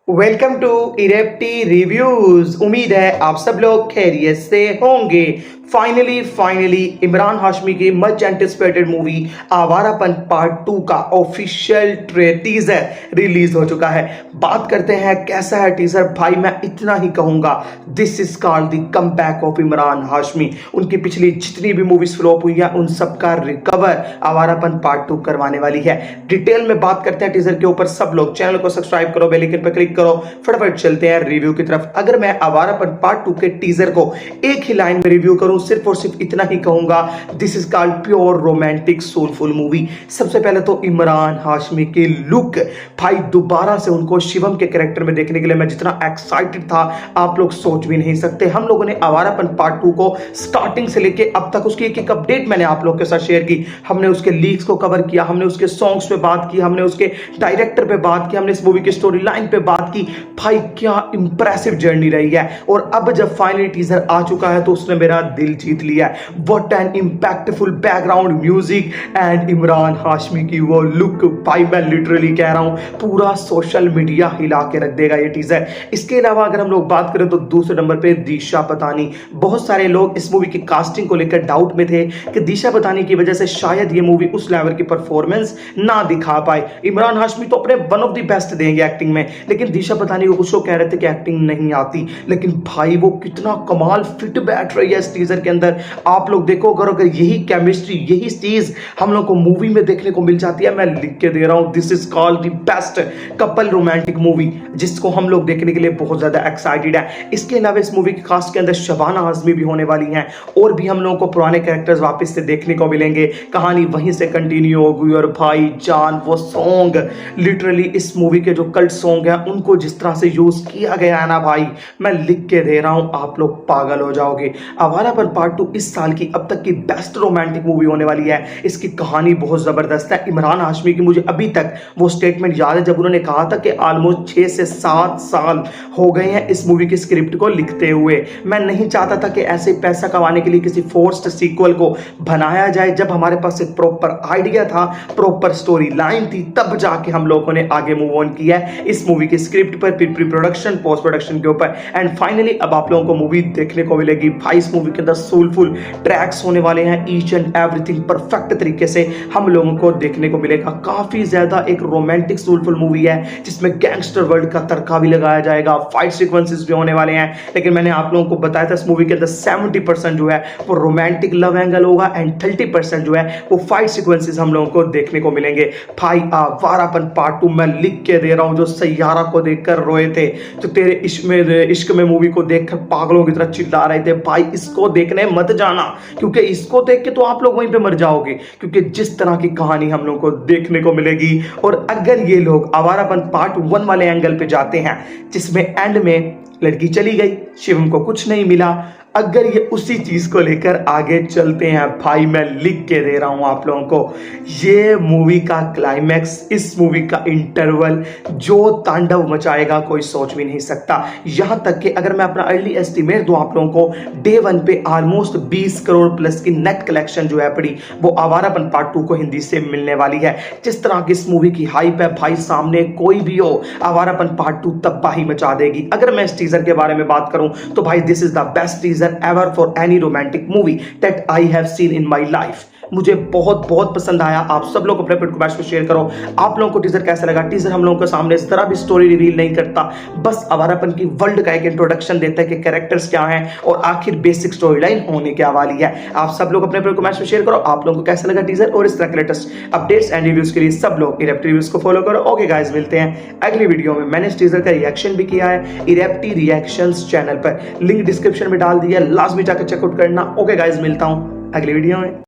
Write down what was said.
Welcome to इरेप्टी reviews. उम्मीद है आप सब लोग खैरियत से होंगे। फाइनली इमरान हाशमी की much anticipated movie Awarapan part 2 का ऑफिशियल टीजर रिलीज हो चुका है। बात करते हैं कैसा है टीजर। भाई मैं इतना ही कहूंगा, this is called the comeback of Imran Hashmi. उनकी पिछली जितनी भी मूवीज फ्लॉप हुई है उन सबका रिकवर आवारापन पार्ट 2 करवाने वाली है। डिटेल में बात करते हैं टीजर के ऊपर। सब लोग चैनल को सब्सक्राइब करो, बेल आइकन पर क्लिक करो। फटाफट चलते हैं रिव्यू की तरफ। अगर मैं आवारापन पार्ट 2 के टीजर को एक ही लाइन में रिव्यू करूं, सिर्फ और सिर्फ इतना ही कहूंगा, this is called pure romantic soulful movie. सबसे पहले तो इमरान हाशमी की लुक, भाई दोबारा से उनको शिवम के कैरेक्टर में देखने के लिए मैं जितना एक्साइटेड था आप लोग सोच भी नहीं सकते। हम लोगों ने आवारापन पार्ट 2 को स्टार्टिंग से लेके अब तक उसकी एक एक अपडेट मैंने आप लोगों के साथ शेयर की। हमने उसके लीक्स को कवर किया, हमने उसके सॉन्ग्स पे बात की, हमने उसके डायरेक्टर पे बात की, हमने इस मूवी की स्टोरी लाइन पे बात की। भाई क्या इंप्रेसिव जर्नी रही है। और अब जब फाइनली टीजर आ चुका है तो उसने मेरा दिल जीत लिया है। What an impactful background music and Imran Hashmi की वो लुक। भाई मैं लिटरली कह रहा हूं पूरा सोशल मीडिया हिला के रख देगा ये टीजर। इसके अलावा अगर हम लोग बात करें तो दूसरे नंबर पे दिशा पतानी। बहुत सारे लोग इस मूवी की कास्टिंग को लेकर डाउट में थे कि दिशा पतानी की वजह से शायद ये मूवी उस लेवल की परफॉर्मेंस ना दिखा पाए। इमरान हाशमी तो अपने वन ऑफ द बेस्ट देंगे एक्टिंग में, लेकिन दिशा पतानी को कुछ लोग कह रहे थे कि एक्टिंग नहीं आती। लेकिन भाई वो कितना कमाल फिट बैठ रही है इस टीजर के अंदर। आप लोग देखो, अगर यही केमिस्ट्री, यही चीज हम लोग को मूवी में देखने को मिल जाती है, मैं लिख के दे रहा हूं, this is called the best couple romantic movie, जिसको हम लोग देखने के लिए बहुत ज्यादा एक्साइटेड है। इसके अलावा इस मूवी की कास्ट के अंदर शबाना आजमी भी होने वाली हैं और भी हम लोगों को पुराने कैरेक्टर्स वापस से देखने को मिलेंगे। कहानी वहीं से कंटिन्यू होगी। और भाई जान वो सॉन्ग, लिटरली इस मूवी के जो कल्ट सॉन्ग है उनको जिस तरह से यूज किया गया है ना भाई, मैं लिख के दे रहा हूं, आप लोग पागल हो जाओगे। आवारापन पार्ट 2 इस साल की अब तक की बेस्ट रोमांटिक मूवी होने वाली है। इसकी कहानी बहुत जबरदस्त है। इमरान हाशमी की मुझे अभी तक वो स्टेटमेंट याद है जब उन्होंने कहा था कि ऑलमोस्ट 6 से 7 साल हो गए हैं इस मूवी की स्क्रिप्ट को लिखते हुए। मैं नहीं चाहता था कि ऐसे पैसा कमाने के लिए किसी फोर्स्ड सीक्वल को बनाया जाए। जब हमारे पास एक प्रॉपर आइडिया था, प्रॉपर स्टोरी लाइन थी, तब जाके हम लोगों ने आगे मूव ऑन किया है इस मूवी की स्क्रिप्ट पर, फिर प्री प्रोडक्शन, पोस्ट प्रोडक्शन के ऊपर, एंड फाइनली अब आप लोगों को मूवी देखने को मिलेगी। भाई इस मूवी के अंदर सोलफुल ट्रैक्स होने वाले हैं, ईच एंड एवरीथिंग परफेक्ट तरीके से हम लोगों को देखने को मिलेगा। काफी ज्यादा एक रोमांटिक सोलफुल मूवी है जिसमें गैंगस्टर वर्ल्ड का तड़का भी लगाया जाएगा, फाइट सीक्वेंसेस भी होने वाले हैं। लेकिन मैंने आप लोगों को बताया था इस मूवी के अंदर 70% जो है वो रोमांटिक लव एंगल होगा एंड 30% जो है वो फाइट सीक्वेंसेस हम लोगों को देखने को मिलेंगे। भाई आवारापन पार्ट 2 मैं लिख के दे रहा हूं। जो सैयारा को देखकर रोए थे, जो तेरे इश्क में मूवी को देखकर पागलों की तरह चिल्ला रहे थे, भाई इसको देखने मत जाना, क्योंकि इसको देख के तो आप लोग वहीं पे मर जाओगे। क्योंकि जिस तरह की कहानी हम लोग को देखने को मिलेगी, और अगर ये लोग आवारापन पार्ट 1 वाले एंगल पे जाते हैं जिसमें एंड में लड़की चली गई, शिवम को कुछ नहीं मिला, अगर ये उसी चीज को लेकर आगे चलते हैं, भाई मैं लिख के दे रहा हूं आप लोगों को, ये मूवी का क्लाइमैक्स, इस मूवी का इंटरवल जो तांडव मचाएगा कोई सोच भी नहीं सकता। यहां तक कि अगर मैं अपना अर्ली एस्टिमेट दूं आप लोगों को, डे 1 पे ऑलमोस्ट 20 करोड़ प्लस की नेट कलेक्शन जो है पड़ी वो आवारापन पार्ट 2 को हिंदी से मिलने वाली है। जिस तरह की इस मूवी की हाइप है भाई, सामने कोई भी हो, आवारापन पार्ट 2 तबाही मचा देगी। अगर मैं इस टीजर के बारे में बात करूं तो भाई this is the best teaser ever for any romantic movie that I have seen in my life। मुझे बहुत बहुत पसंद आया। आप सब लोग अपने कमेंट्स में शेयर करो आप लोगों को टीजर कैसा लगा। टीजर हम लोगों के सामने इस तरह भी स्टोरी रिवील नहीं करता, बस आवारापन की वर्ल्ड का एक इंट्रोडक्शन देता है कि कैरेक्टर्स क्या हैं और आखिर बेसिक स्टोरी लाइन होने क्या वाली है। आप सब लोग अपने कमेंट्स में शेयर करो आप लोगों को कैसा लगा टीजर, और इस तरह के लेटेस्ट अपडेट्स एंड रिव्यूज के लिए सब लोग इरेप्टी रिव्यूज को फॉलो करो। ओके गाइस, मिलते हैं अगली वीडियो में। मैंने इस टीजर का रिएक्शन भी किया है इरेप्टी रिएक्शंस चैनल पर, लिंक डिस्क्रिप्शन में डाल दिया, लास्ट में जाकर चेकआउट करना। ओके गाइस, मिलता हूं अगली वीडियो में।